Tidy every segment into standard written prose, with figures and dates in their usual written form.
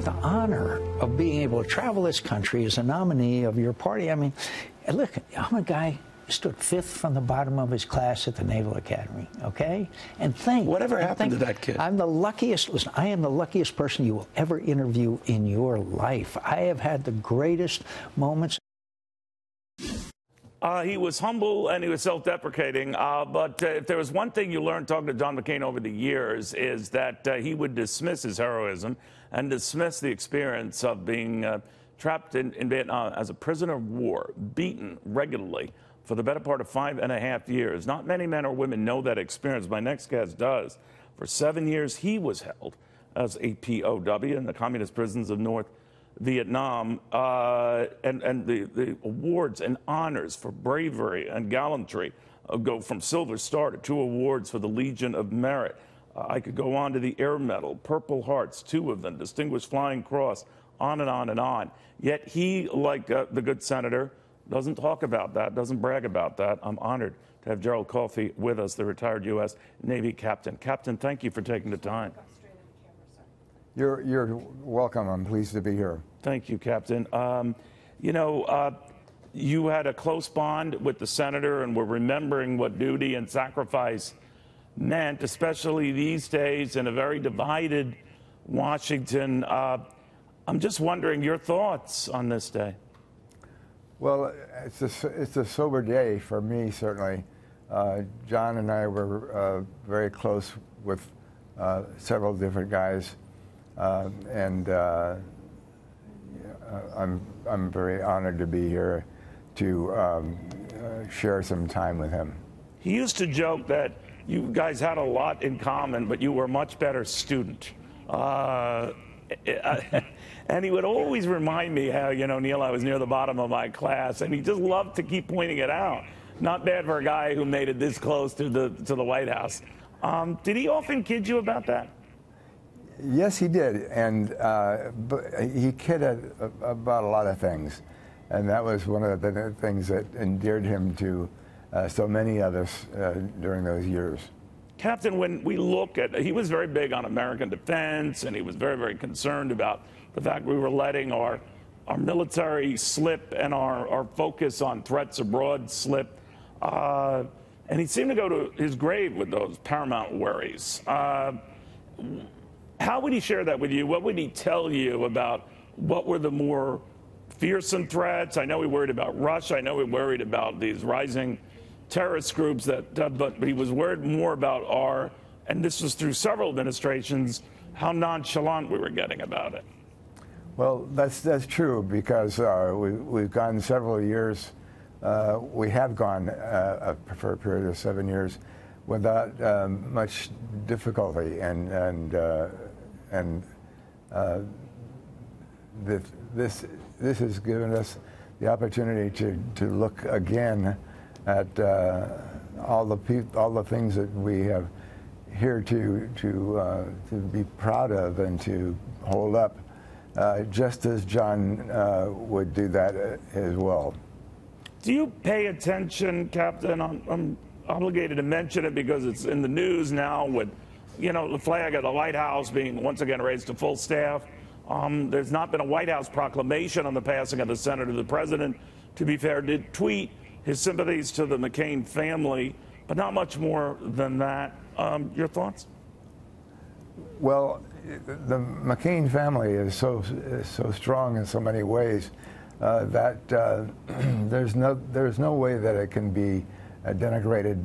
the honor of being able to travel this country as a nominee of your party. I mean, look, I'm a guy who stood 5th from the bottom of his class at the Naval Academy, okay? And whatever happened to that kid? I'm the luckiest, listen, I am the luckiest person you will ever interview in your life. I have had the greatest moments. He was humble and he was self-deprecating, but if there was one thing you learned talking to John McCain over the years is that he would dismiss his heroism and dismiss the experience of being trapped in Vietnam as a prisoner of war, beaten regularly for the better part of 5.5 years. Not many men or women know that experience. My next guest does. For 7 years, he was held as a POW in the communist prisons of North Vietnam, and the awards and honors for bravery and gallantry go from Silver Star to 2 awards for the Legion of Merit. I could go on to the Air Medal, Purple Hearts, 2 of them, Distinguished Flying Cross, on and on and on. Yet he, like the good senator, doesn't talk about that, doesn't brag about that. I'm honored to have Gerald Coffey with us, the retired U.S. Navy captain. Captain, thank you for taking the time. You're welcome. I'm pleased to be here. Thank you, Captain. You know, you had a close bond with the senator, and we're remembering what duty and sacrifice meant, especially these days in a very divided Washington. I'm just wondering your thoughts on this day. Well, it's a sober day for me, certainly. John and I were very close with several different guys, and I'm very honored to be here to share some time with him. He used to joke that you guys had a lot in common, but you were a much better student. And he would always remind me how, you know, Neil, I was near the bottom of my class, and he just loved to keep pointing it out. Not bad for a guy who made it this close to the White House. Did he often kid you about that? Yes, he did, and but he kidded about a lot of things, and that was one of the things that endeared him to so many of us during those years. Captain, when we look at, he was very big on American defense, and he was very, very concerned about the fact we were letting our military slip and our focus on threats abroad slip. And he seemed to go to his grave with those paramount worries. How would he share that with you? What would he tell you about what were the more fearsome threats? I know he worried about Russia. I know he worried about these rising terrorist groups, but he was worried more about and this was through several administrations, how nonchalant we were getting about it. Well, that's true, because we've gone several years. We have gone for a period of 7 years without much difficulty, and this has given us the opportunity to look again at all the things that we have here to be proud of and to hold up, just as John would do that as well. Do you pay attention, Captain? I'm obligated to mention it because it's in the news now with, you know, the flag of the White House being once again raised to full staff. There's not been a White House proclamation on the passing of the senator. The president, to be fair, did tweet his sympathies to the McCain family, but not much more than that. Your thoughts? Well, the McCain family is so strong in so many ways that there's no way that it can be denigrated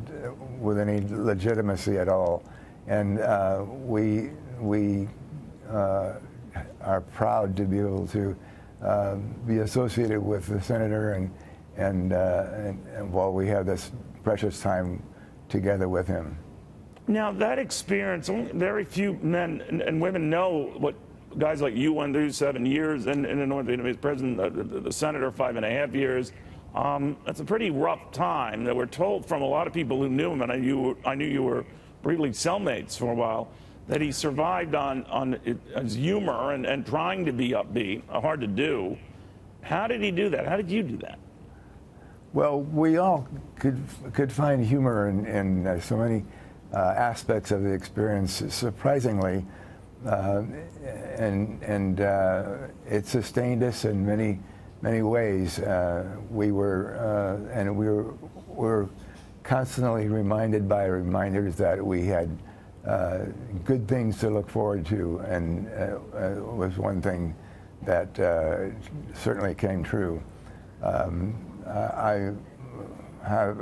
with any legitimacy at all, and we are proud to be able to be associated with the senator, and while we have this precious time together with him. Now, that experience, very few men and women know what guys like you went through 7 years in the North Vietnamese prison, the senator 5.5 years. That's a pretty rough time that we're told from a lot of people who knew him, and I knew you were briefly cellmates for a while, that he survived on his humor and trying to be upbeat, hard to do. How did he do that? How did you do that? Well, we all could find humor in so many aspects of the experience. Surprisingly, and it sustained us in many ways. We were constantly reminded by reminders that we had good things to look forward to, and was one thing that certainly came true. I have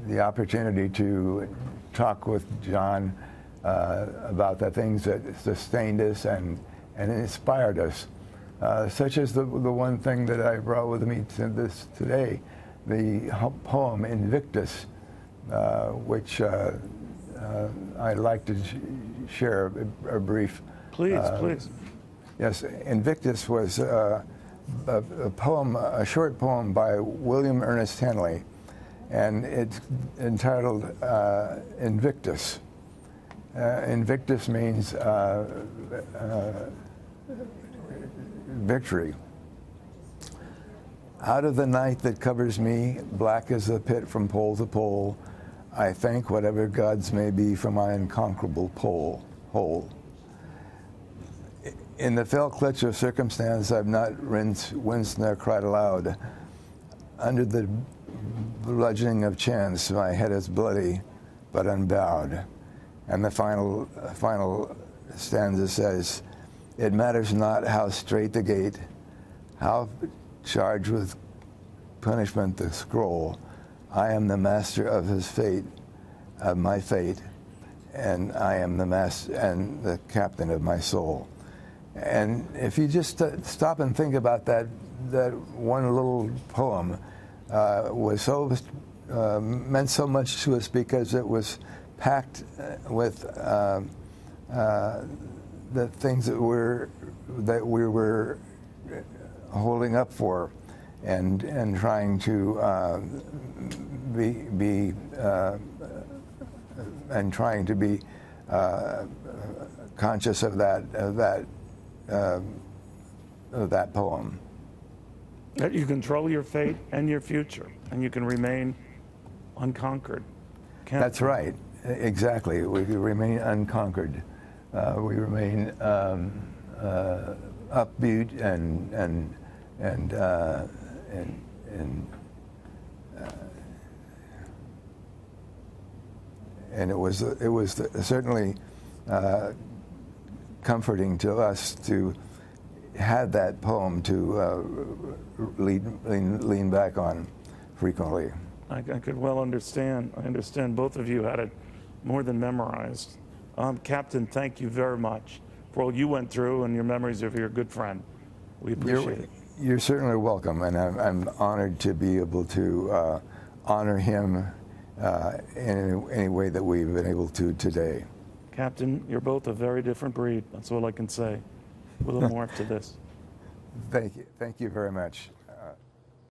the opportunity to talk with John about the things that sustained us and inspired us, such as the one thing that I brought with me to this today, the poem Invictus, which I'd like to share a brief. Please, please. Yes, Invictus was a poem, a short poem by William Ernest Henley, and it's entitled Invictus. Invictus means victory. Out of the night that covers me, black as the pit from pole to pole, I thank whatever gods may be for my unconquerable whole. In the fell clutch of circumstance, I've not winced nor cried aloud. Under the bludgeoning of chance, my head is bloody, but unbowed. And the final stanza says, it matters not how straight the gate, how charged with punishment the scroll. I am the master of his fate, of my fate, and I am the master and the captain of my soul. And if you just stop and think about that one little poem, was so meant so much to us because it was packed with the things that we were holding up for, and trying to be conscious of that poem. That you control your fate and your future, and you can remain unconquered. That's right. Exactly. We remain unconquered. We remain upbeat and it was certainly comforting to us to have that poem to lean back on frequently. I could well understand. I understand both of you had it more than memorized. Captain, thank you very much for all you went through and your memories of your good friend. We appreciate it. You're certainly welcome, and I'm honored to be able to honor him in any way that we've been able to today. Captain, you're both a very different breed. That's all I can say. A little more to this. Thank you. Thank you very much.